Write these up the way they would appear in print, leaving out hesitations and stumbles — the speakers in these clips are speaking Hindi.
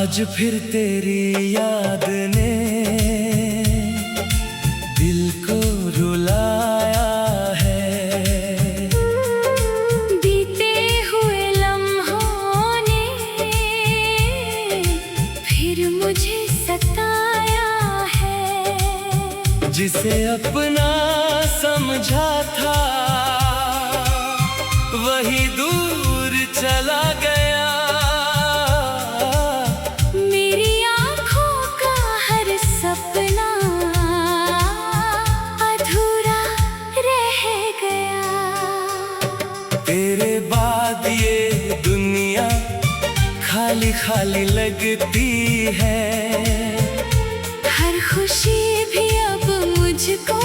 आज फिर तेरी याद ने दिल को रुलाया है। बीते हुए लम्हों ने फिर मुझे सताया है। जिसे अपना समझा था वही दूर चला गया। मेरी आँखों का हर सपना अधूरा रह गया। तेरे बाद ये दुनिया खाली खाली लगती है। हर खुशी भी अब मुझको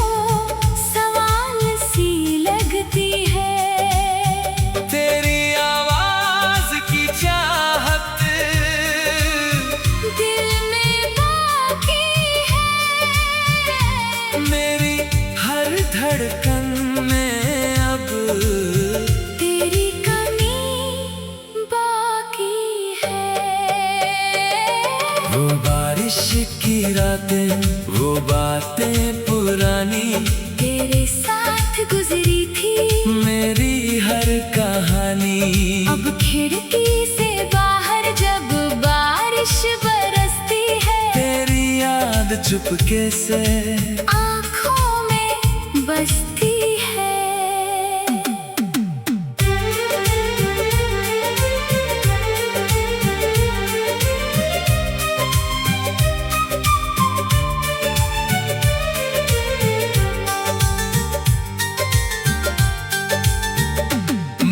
सवाल सी लगती है। तेरी आवाज की चाहत दिल में बाकी है। मेरी हर धड़कन में अब तेरी कमी बाकी है। वो बारिश की रातें, वो बातें पुरानी, तेरे साथ गुजरी थी मेरी हर कहानी। अब खिड़की से बाहर जब बारिश बरसती है, तेरी याद चुपके से आँखों में बसती है।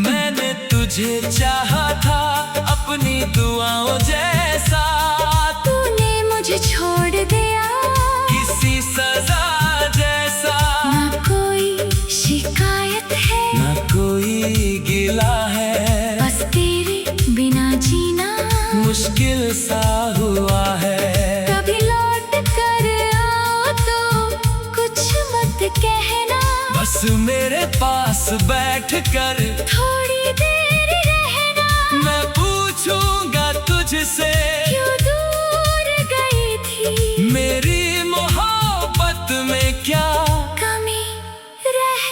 मैंने तुझे चाहा था अपनी दुआओं जैसा। तूने मुझे छोड़ दिया किसी सजा जैसा। ना कोई शिकायत है ना कोई गिला है, बस तेरे बिना जीना मुश्किल सा हुआ है। कभी लौट कर आओ तो कुछ मत कहना, बस मेरे पास बैठ कर थोड़ी देर रहना। मैं पूछूंगा तुझसे क्यों दूर गई थी, मेरी मोहब्बत में क्या कमी रह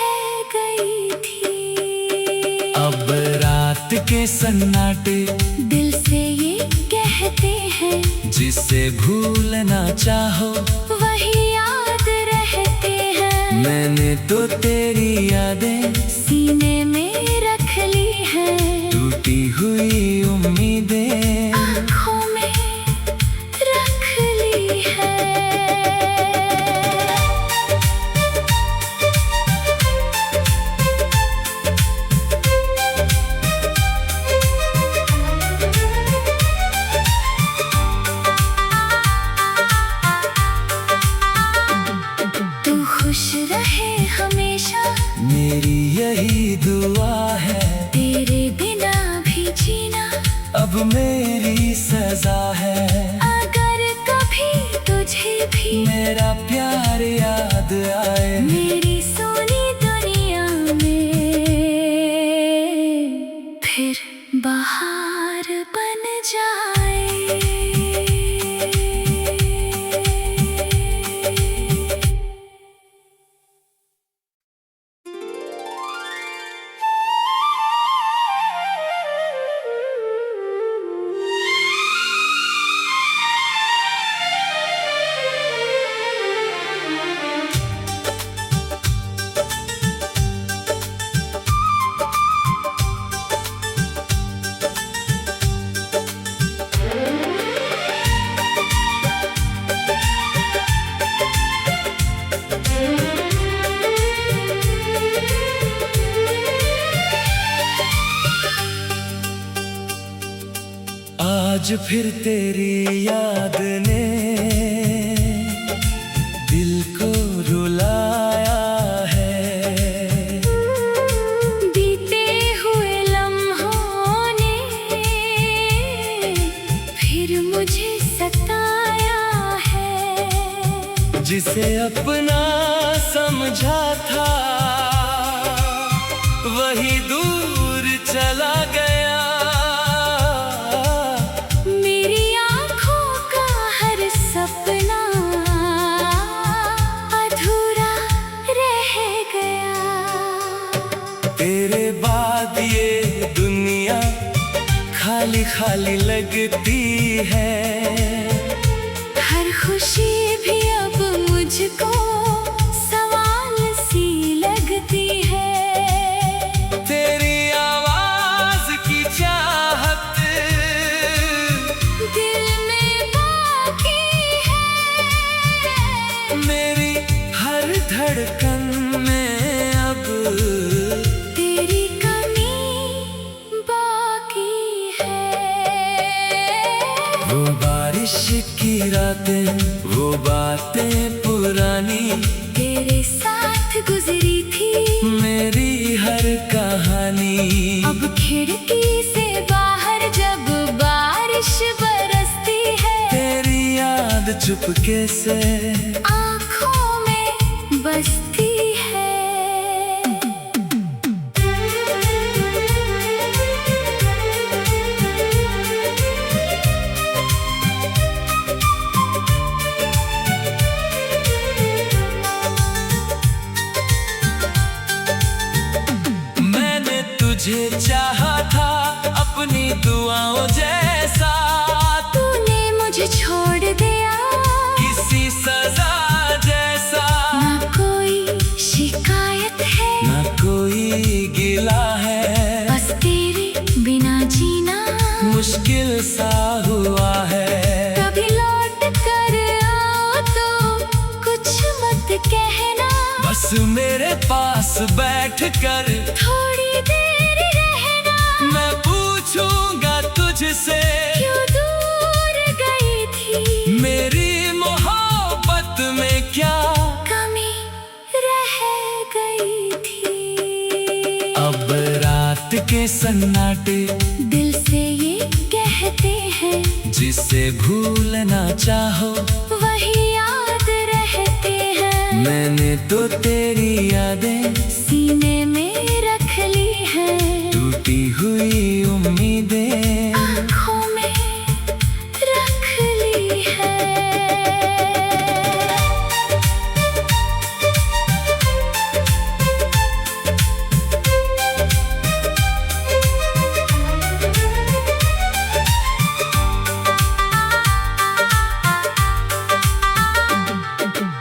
गई थी। अब रात के सन्नाटे दिल से ये कहते हैं, जिसे भूलना चाहो वही याद रहते हैं। मैंने तो तेरी यादें सीने में रख ली है, टूटी हुई उम्मीदें आँखों में रख ली है। तू खुश रहे हमेशा, मेरी यही दुआ है। तेरे बिना भी जीना अब मेरी सजा है। अगर कभी तुझे भी मेरा प्यार याद आए, मेरी सोनी दुनिया में फिर बहार बन जाए। आज फिर तेरी याद ने दिल को रुलाया है। बीते हुए लम्हों ने फिर मुझे सताया है। जिसे अपना समझा था वही दूर चला गया। मेरी आँखों तेरे बाद ये दुनिया खाली खाली लगती है। हर खुशी भी अब मुझको सवाल सी लगती है। तेरी आवाज की चाहत दिल में बाकी है। मेरी हर धड़कन में अब तेरी कमी बाकी है। वो बारिश की रातें, वो बातें पुरानी, तेरे साथ गुजरी थी मेरी हर कहानी। अब खिड़की से बाहर जब बारिश बरसती है, तेरी याद चुपके से आँखों में बसती है। मैंने तुझे चाहा था अपनी दुआओं जैसा, तूने मुझे छोड़ दिया किसी सजा जैसा। ना कोई शिकायत है, ना कोई गिला है, बस तेरे बिना जीना मुश्किल सा हुआ है। कभी लौट कर आओ तो कुछ मत कहना, बस मेरे पास बैठ कर थोड़ी देर रहना। मैं पूछूंगा तुझसे क्यों दूर गई थी, मेरी मोहब्बत में क्या कमी रह गई थी। अब रात के सन्नाटे दिल से ये कहते हैं, जिसे भूलना चाहो वही याद रहते हैं। मैंने तो तेरी यादें सीने में रख ली है, टूटी हुई उम्मीदें आँखों में रख ली है।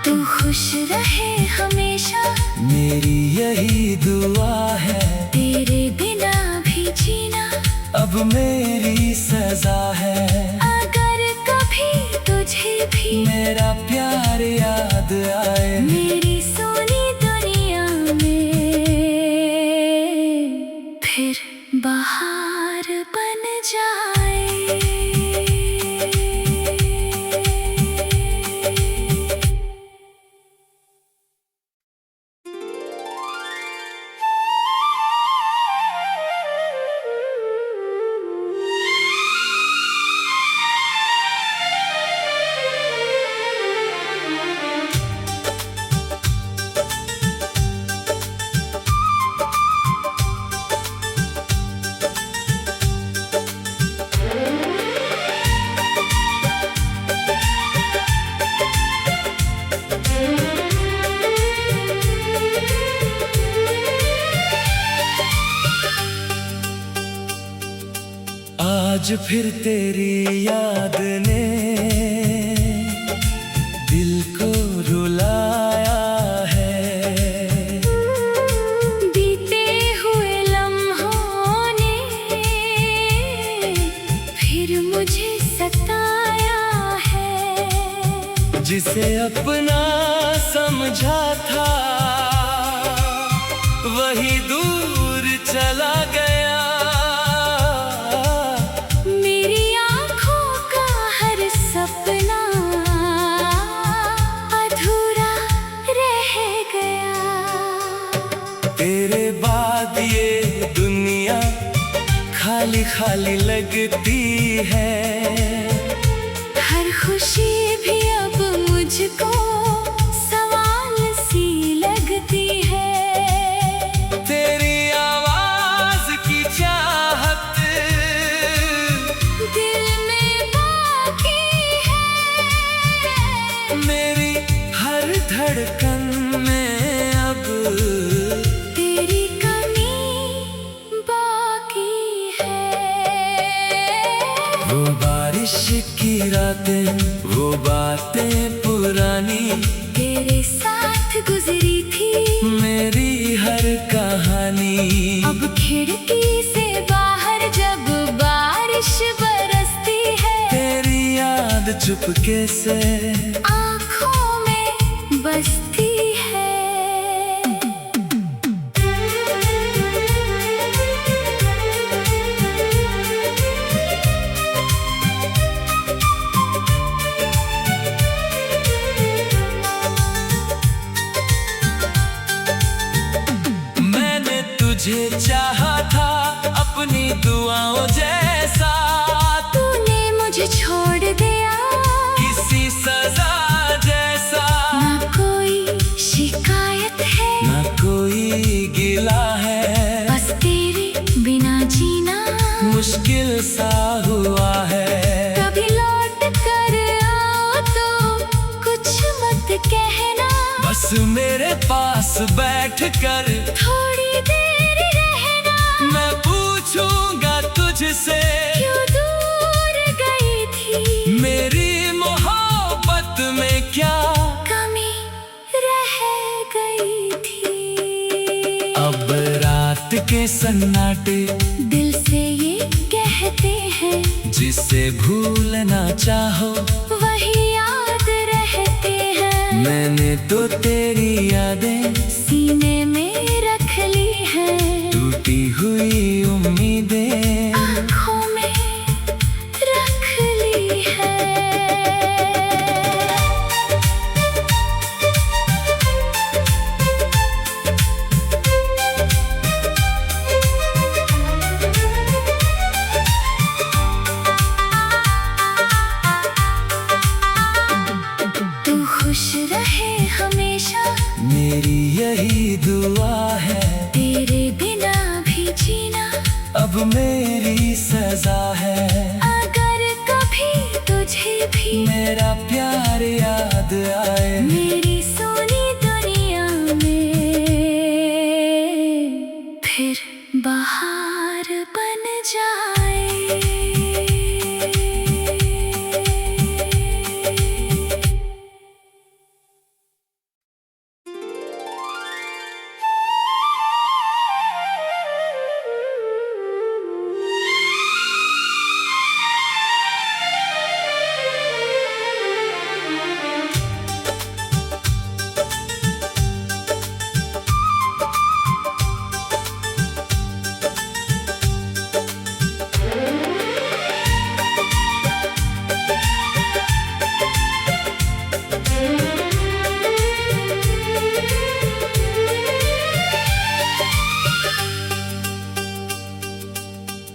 तू खुश रहे हमेशा, मेरी यही दुआ है। तेरे बिना भी जीना अब मेरी सजा है। अगर कभी तुझे भी मेरा प्यार याद आए, मेरी सोनी दुनिया में फिर बाहर बन जाए। आज फिर तेरी याद ने दिल को रुलाया है। बीते हुए लम्हों ने फिर मुझे सताया है। जिसे अपना समझा था वही दूर चला गया। मेरी आँखों का हर सपना अधूरा रह गया। तेरे बाद ये दुनिया खाली खाली लगती है। हर खुशी भी अब मुझको सवाल सी लगती है। तेरी आवाज की चाहत दिल में बाकी है। मेरी हर धड़कन में अब तेरी कमी अब खिड़की से बाहर जब बारिश बरसती है, तेरी याद चुपके से आँखों में बसती है। तुझे चाहा था अपनी दुआओं जैसा, तूने मुझे छोड़ दिया किसी सजा जैसा। ना कोई शिकायत है, ना कोई गिला है, बस तेरे बिना जीना मुश्किल सा हुआ है। कभी लौट कर आओ तो कुछ मत कहना, बस मेरे पास बैठ कर थोड़ी देर रहना। मैं पूछूंगा तुझसे क्यों दूर गई थी, मेरी मोहब्बत में क्या कमी रह गई थी। अब रात के सन्नाटे दिल से ये कहते हैं, जिसे भूलना चाहो वही याद रहते हैं। मैंने तो तेरी यादें सीने में रख ली है, टूटी हुई उम्मीदें आँखों में रख ली है। तू खुश रहे हमेशा, मेरी यही दुआ है। तेरे बिना भी जीना अब मेरी सजा है। अगर कभी तुझे भी मेरा प्यार याद आए, मेरी सोनी दुनिया में फिर बाहर बन जाए।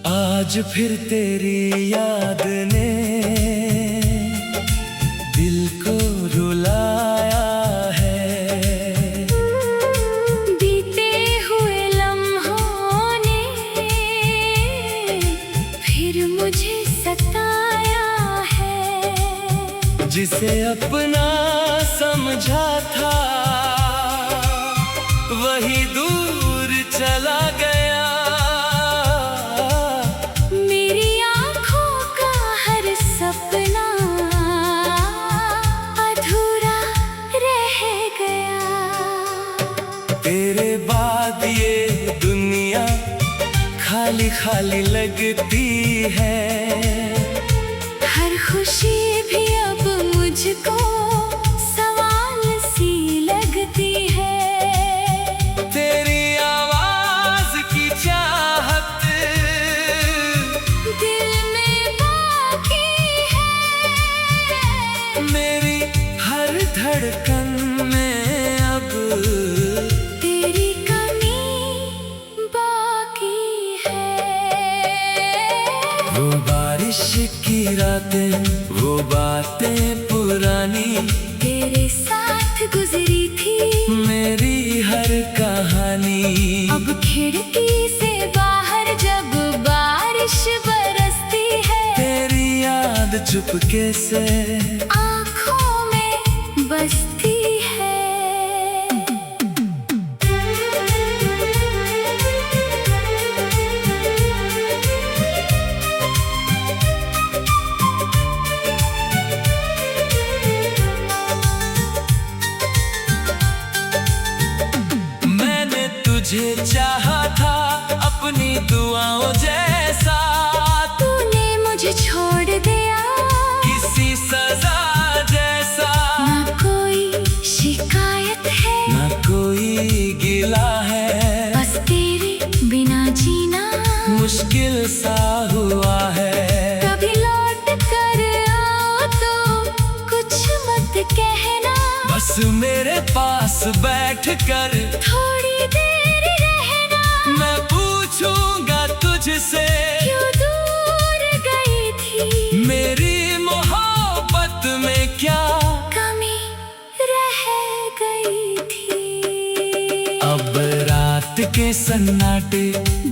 आज फिर तेरी याद ने दिल को रुलाया है। बीते हुए लम्हों ने फिर मुझे सताया है। जिसे अपना समझा था वही दूर चला गया। मेरी आँखों का हर सपना अधूरा रह गया। तेरे बाद ये दुनिया खाली खाली लगती है। हर खुशी भी अब मुझको सवाल सी लगती है। तेरी आवाज की चाहत दिल में बाकी है। मेरी हर धड़कन में अब तेरी कमी बाकी है। वो बारिश की रातें, वो बातें पुरानी, तेरे साथ गुजरी थी मेरी हर कहानी। अब खिड़की से बाहर जब बारिश बरसती है, तेरी याद चुपके से आँखों में बसती है। मैंने तुझे चाहा था दुआओं जैसा। तूने मुझे छोड़ दिया किसी सजा जैसा। ना कोई शिकायत है ना कोई गिला है, बस तेरे बिना जीना मुश्किल सा हुआ है। कभी लौट कर आओ तो कुछ मत कहना, बस मेरे पास बैठ कर थोड़ी देर रहना। मैं पूछूंगा तुझसे क्यों दूर गई थी, मेरी मोहब्बत में क्या कमी रह गई थी। अब रात के सन्नाटे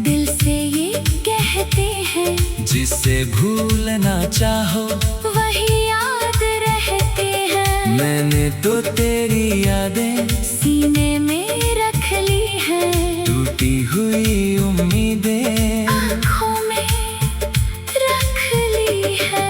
दिल से ये कहते हैं, जिसे भूलना चाहो वही याद रहते हैं। मैंने तो तेरी यादें सीने में रख ली है, टूटी हुई उम्मीदें आँखों में रख ली है।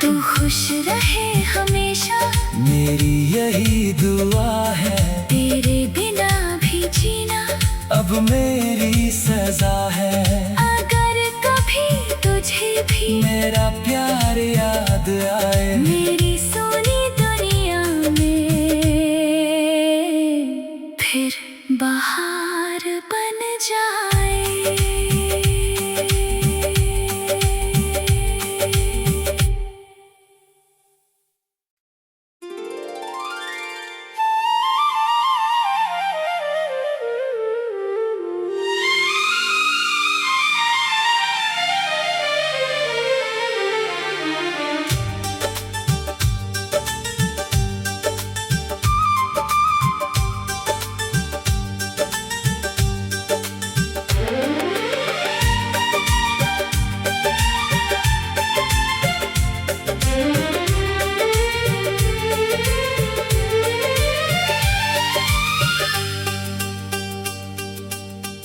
तू खुश रहे हमेशा, मेरी यही दुआ है। तेरे बिना भी जीना अब मेरी सजा है। अगर कभी तुझे भी मेरा प्यार याद आए, मेरी सोनी दुनिया में फिर बाहर बन जाए।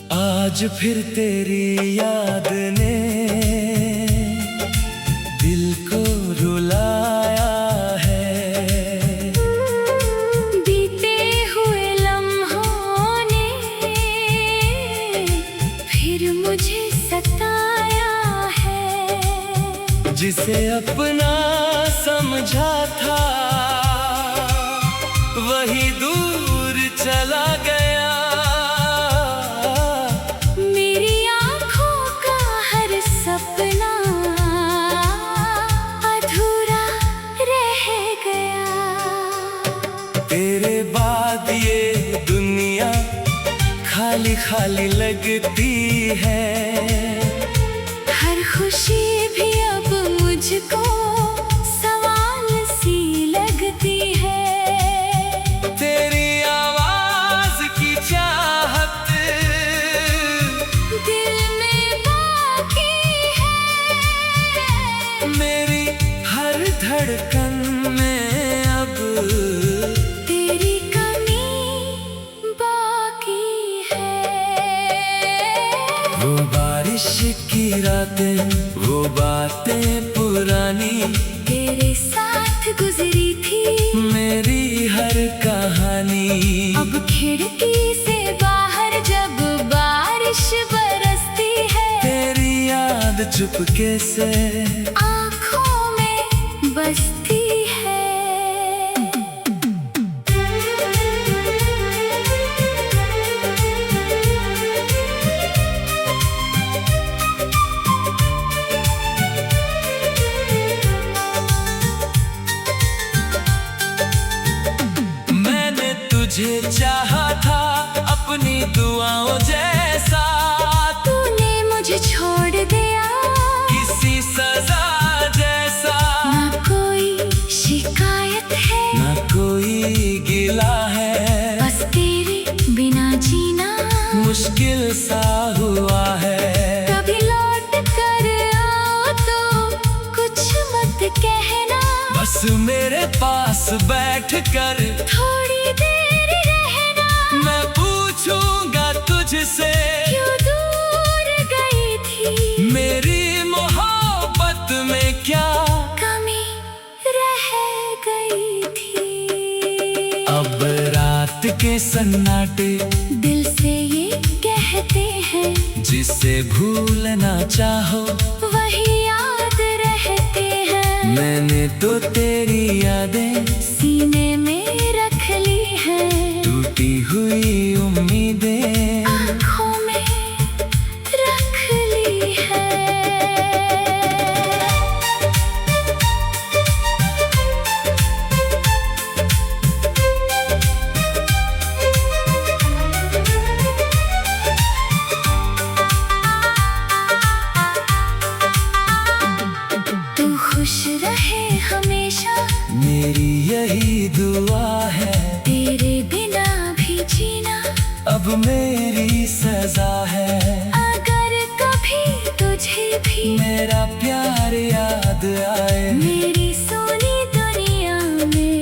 आज फिर तेरी याद ने दिल को रुलाया है। बीते हुए लम्हों ने फिर मुझे सताया है। जिसे अपना समझा था वही दूर चला गया। मेरी आँखों का हर सपना अधूरा रह गया। तेरे बाद ये दुनिया खाली खाली लगती है। हर खुशी भी अब मुझको सवाल सी लगती है। तेरी आवाज की चाहत दिल में बाकी है, मेरी हर धड़कन में अब तेरी कमी बाकी है। वो बारिश की रातें, वो बातें पुरानी, तेरे साथ गुजरी थी मेरी हर कहानी। अब खिड़की से बाहर जब बारिश बरसती है, तेरी याद चुपके से आँखों में बसती है। मैंने तुझे चाहा था अपनी दुआओं जैसा। तूने मुझे छोड़ दिया किसी सजा जैसा। ना कोई शिकायत है ना कोई गिला है, बस तेरे बिना जीना मुश्किल सा हुआ है। कभी लौट कर आओ तो कुछ मत कहना, बस मेरे पास बैठ कर थोड़ी देर रहना। मैं पूछूंगा तुझसे सन्नाटे दिल से ये कहते हैं, जिसे भूलना चाहो वही याद रहते हैं। मैंने तो तेरी यादें सीने में रख ली है, टूटी हुई उम्मीदें आँखों में रख ली है। तू खुश रहे हमेशा, मेरी यही दुआ है। तेरे बिना भी जीना अब मेरी सजा है। अगर कभी तुझे भी मेरा प्यार याद आए, मेरी सोनी दुनिया में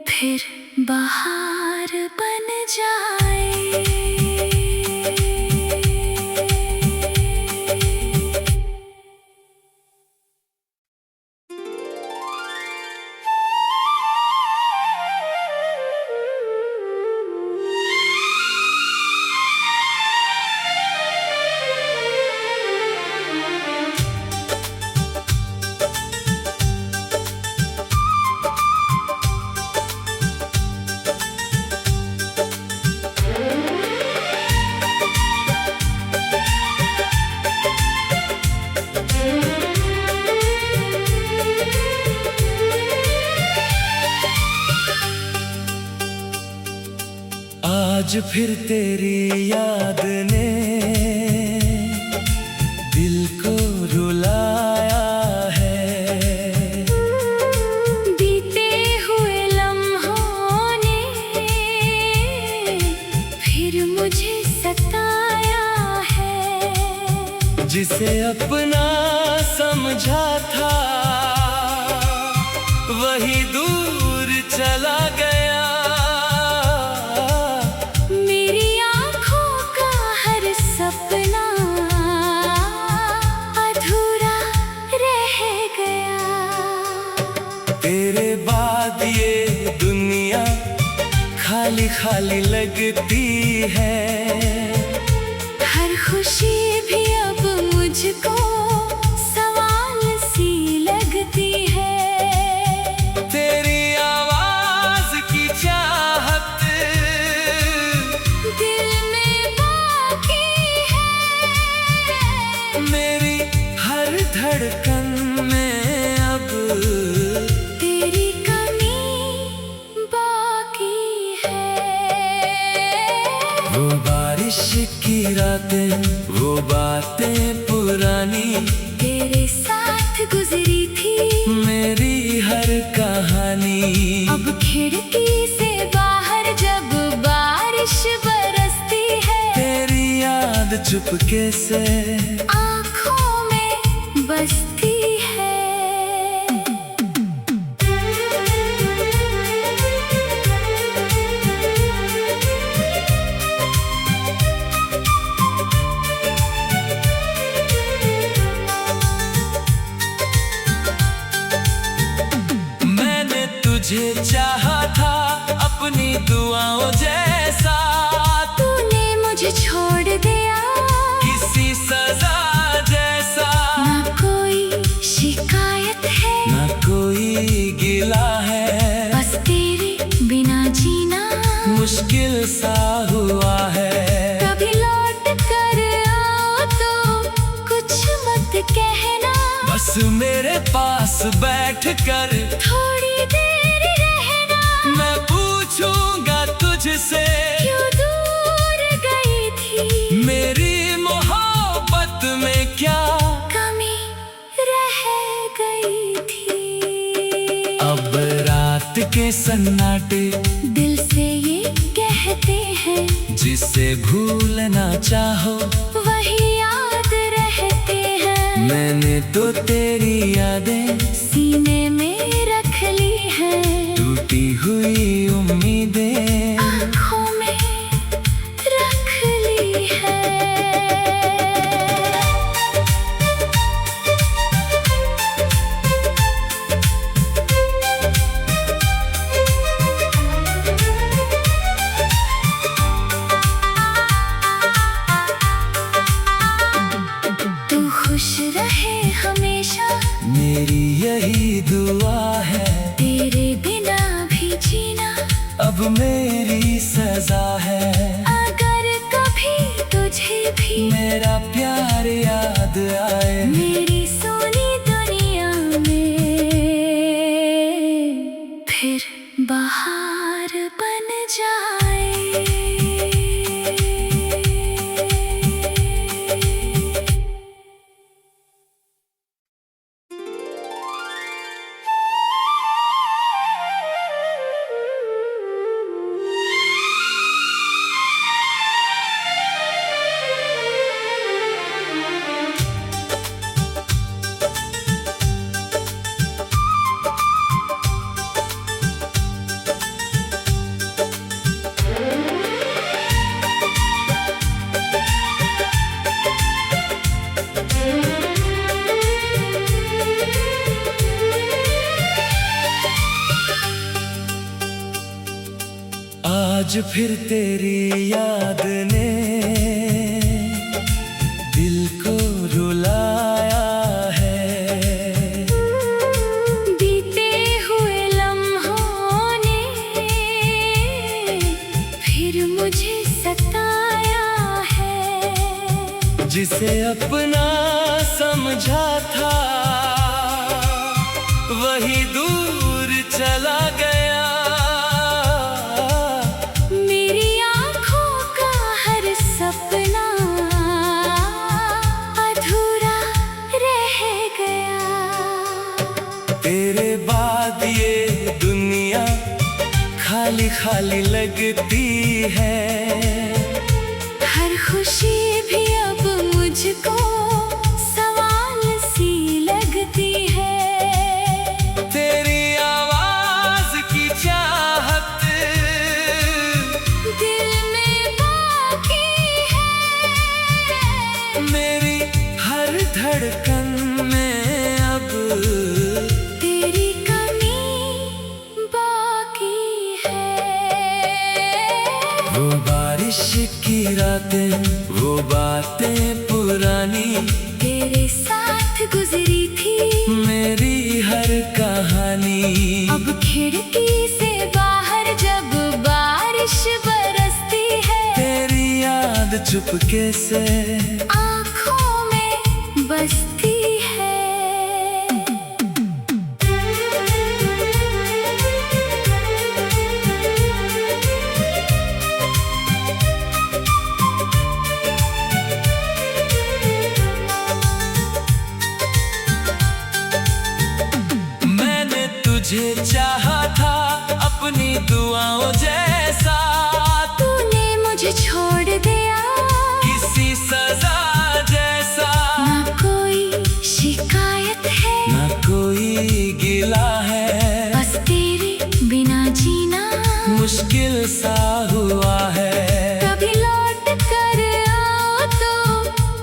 फिर बाहर बन जाए। आज फिर तेरी याद ने दिल को रुलाया है। बीते हुए लम्हों ने फिर मुझे सताया है। जिसे अपना समझा था वही दूर चला गया। मेरी आँखों का हर सपना अधूरा रह गया। तेरे बाद ये दुनिया खाली खाली लगती है। हर खुशी भी अब मुझको सवाल सी लगती है। तेरी आवाज की चाहत दिल में बाकी है। मेरी हर धड़कन में अब तेरी कमी बाकी है। वो बारिश की रातें, वो बातें पुरानी, तेरे साथ गुजरी थी मेरी हर कहानी। अब खिड़की से बाहर जब बारिश बरसती है, तेरी याद चुपके से आँखों में बसती है। मैंने तुझे चाहा था अपनी दुआओं जैसा। तूने मुझे छोड़ दिया किसी सजा जैसा। ना कोई शिकायत है, ना कोई गिला है, बस तेरे बिना जीना मुश्किल सा हुआ है। कभी लौट कर आओ तो कुछ मत कहना, बस मेरे पास बैठ कर थोड़ी देर रहना। मैं पूछूंगा तुझसे क्यों दूर गई थी, मेरी मोहब्बत में क्या कमी रह गई थी। अब रात के सन्नाटे दिल से ये कहते हैं, जिसे भूलना चाहो वही याद रहते हैं। मैंने तो तेरी यादें सीने में रख ली है, टूटी हुई उम्मीदें आँखों में रख ली है। आज फिर तेरी याद ने दिल को रुलाया है। बीते हुए लम्हों ने फिर मुझे सताया है। जिसे अपना समझा था वही दूर चला गया। मेरी आँखों का हर सपना अधूरा रह गया। तेरे बाद ये दुनिया खाली खाली लगती है। हर खुशी भी अब मुझको सवाल सी लगती है। तेरी आवाज की चाहत दिल में बाकी है। मेरी हर धड़कन में अब तेरी कमी बाकी है। वो बारिश की रातें, वो बातें पुरानी, तेरे साथ गुजरी थी मेरी हर कहानी। अब खिड़की से बाहर जब बारिश बरसती है, तेरी याद चुपके से आँखों में बसती है। मैंने तुझे चाहा था अपनी दुआओं जैसा। तूने मुझे छोड़ दिया किसी सजा जैसा। ना कोई शिकायत है ना कोई गिला है। बस तेरे बिना जीना मुश्किल सा हुआ है। कभी लौट कर आओ तो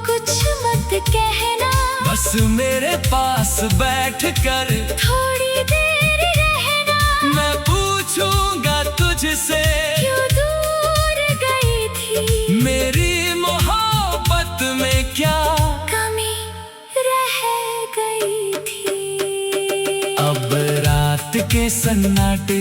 कुछ मत कहना। बस मेरे पास बैठ कर थोड़ी देर रहना। मैं पूछूंगा तुझसे क्यों दूर गई थी। मेरी मोहब्बत में क्या कमी रह गई थी। अब रात के सन्नाटे